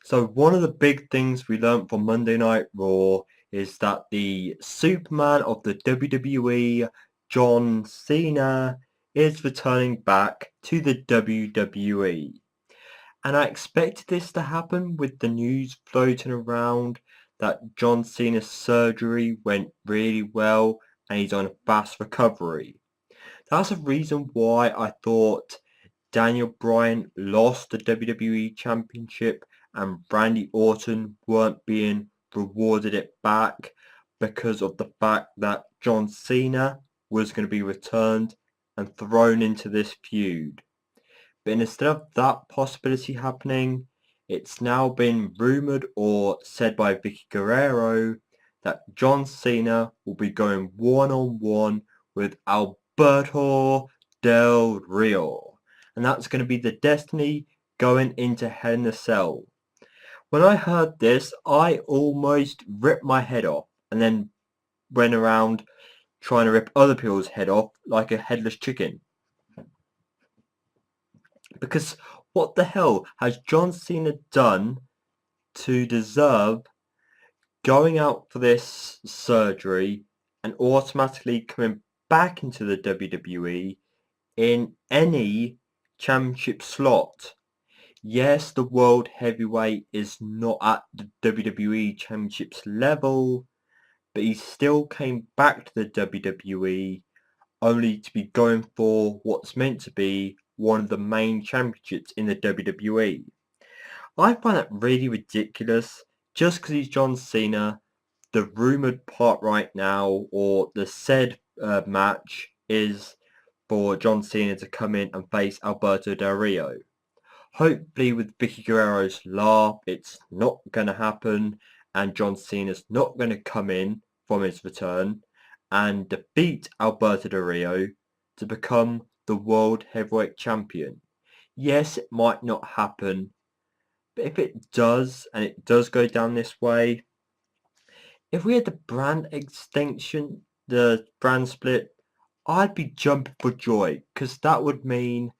So one of the big things we learned from Monday Night Raw is that the Superman of the WWE, John Cena, is returning back to the WWE. And I expected this to happen with the news floating around that John Cena's surgery went really well and he's on a fast recovery. That's the reason why I thought Daniel Bryan lost the WWE Championship and Randy Orton weren't being rewarded it back because of the fact that John Cena was going to be returned and thrown into this feud. But instead of that possibility happening, it's now been rumoured or said by Vicky Guerrero that John Cena will be going one-on-one with Alberto Del Rio. And that's going to be the Destiny going into Hell in a Cell. When I heard this, I almost ripped my head off and then went around trying to rip other people's head off like a headless chicken. Because what the hell has John Cena done to deserve going out for this surgery and automatically coming back into the WWE in any championship slot? Yes, the World Heavyweight is not at the WWE Championships level, but he still came back to the WWE only to be going for what's meant to be one of the main championships in the WWE. I find that really ridiculous. Just because he's John Cena, the rumoured part right now, or the said match, is for John Cena to come in and face Alberto Del Rio. Hopefully with Vicky Guerrero's laugh, it's not going to happen and John Cena's not going to come in from his return and defeat Alberto Del Rio to become the World Heavyweight Champion. Yes, it might not happen, but if it does, and it does go down this way, if we had the brand extinction, the brand split, I'd be jumping for joy because that would mean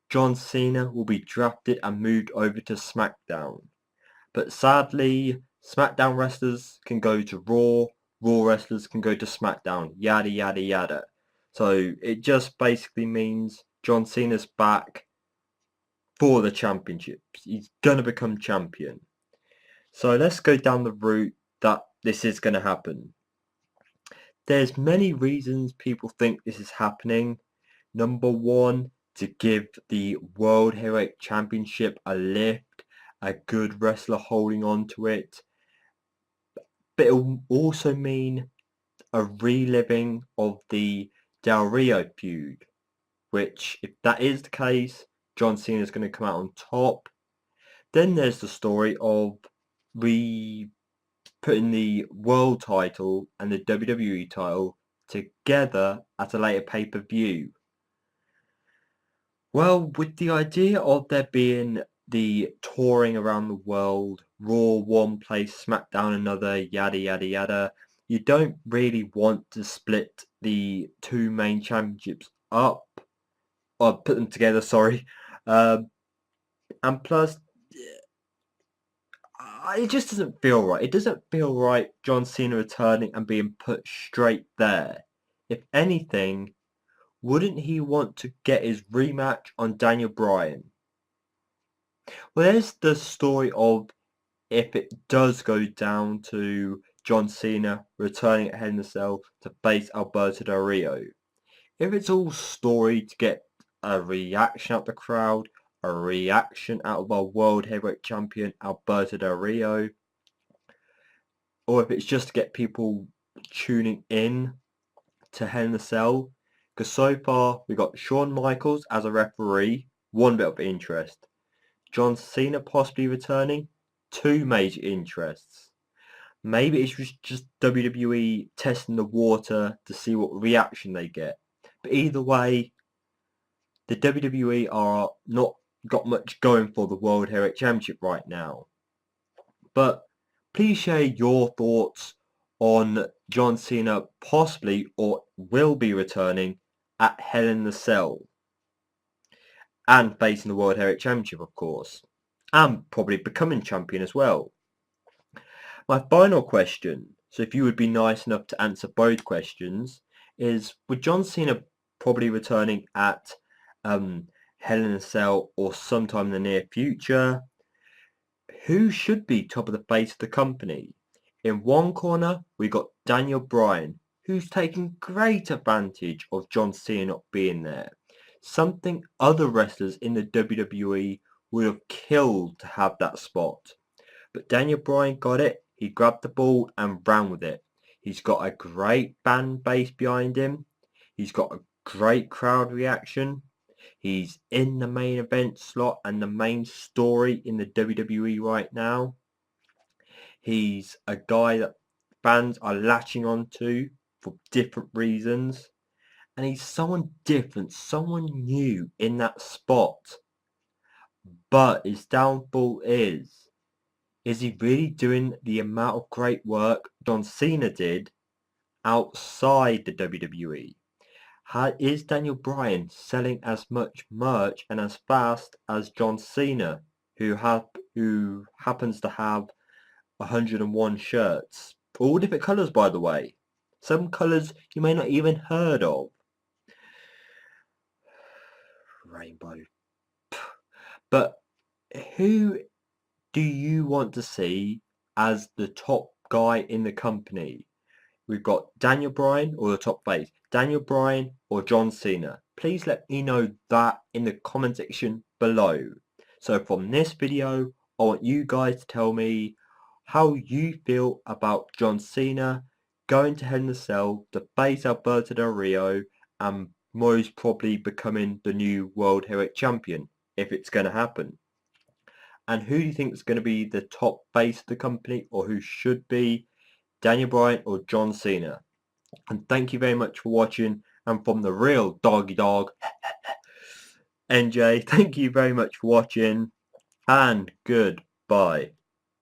John Cena will be drafted and moved over to SmackDown. But sadly, SmackDown wrestlers can go to Raw, Raw wrestlers can go to SmackDown, yada yada yada. So it just basically means John Cena's back for the championships. He's going to become champion. So let's go down the route that this is going to happen. There's many reasons people think this is happening. Number one, to give the World Heavyweight Championship a lift, a good wrestler holding on to it. But it will also mean a reliving of the Del Rio feud, which, if that is the case, John Cena is going to come out on top. Then there's the story of putting the world title and the WWE title together at a later pay-per-view. Well, with the idea of there being the touring around the world, Raw one place, SmackDown another, yada yada yada, you don't really want to split the two main championships up, or put them together, sorry. And plus, it just doesn't feel right. It doesn't feel right John Cena returning and being put straight there. If anything, wouldn't he want to get his rematch on Daniel Bryan? Well, there's the story of if it does go down to John Cena returning at Hell in a Cell to face Alberto Del Rio. If it's all story to get a reaction out of the crowd, a reaction out of our World Heavyweight Champion Alberto Del Rio, or if it's just to get people tuning in to Hell in a Cell, because so far we got Shawn Michaels as a referee, one bit of interest. John Cena possibly returning, two major interests. Maybe it's just WWE testing the water to see what reaction they get. But either way, the WWE are not got much going for the World Heavyweight Championship right now. But please share your thoughts on John Cena possibly or will be returning at Hell in the Cell and facing the World Heavyweight Championship, of course. and probably becoming champion as well. My final question, so if you would be nice enough to answer both questions, is with John Cena probably returning at Hell in a Cell or sometime in the near future, who should be top of the face of the company? In one corner, we got Daniel Bryan, who's taking great advantage of John Cena not being there. Something other wrestlers in the WWE would have killed to have that spot. But Daniel Bryan got it. He grabbed the ball and ran with it. He's got a great fan base behind him. He's got a great crowd reaction. He's in the main event slot and the main story in the WWE right now. He's a guy that fans are latching onto for different reasons. And he's someone different, someone new in that spot. But his downfall is he really doing the amount of great work John Cena did outside the WWE? Is Daniel Bryan selling as much merch and as fast as John Cena, who happens to have 101 shirts? All different colours, by the way. Some colours you may not even heard of. Rainbow. But who do you want to see as the top guy in the company? We've got Daniel Bryan or the top face, Daniel Bryan or John Cena. Please let me know that in the comment section below. So from this video, I want you guys to tell me how you feel about John Cena going to Hell in a Cell to face Alberto Del Rio and most probably becoming the new World Heavyweight Champion, if it's going to happen. And who do you think is going to be the top face of the company, or who should be Daniel Bryan or John Cena? And thank you very much for watching. And from the real doggy dog, NJ, thank you very much for watching and goodbye.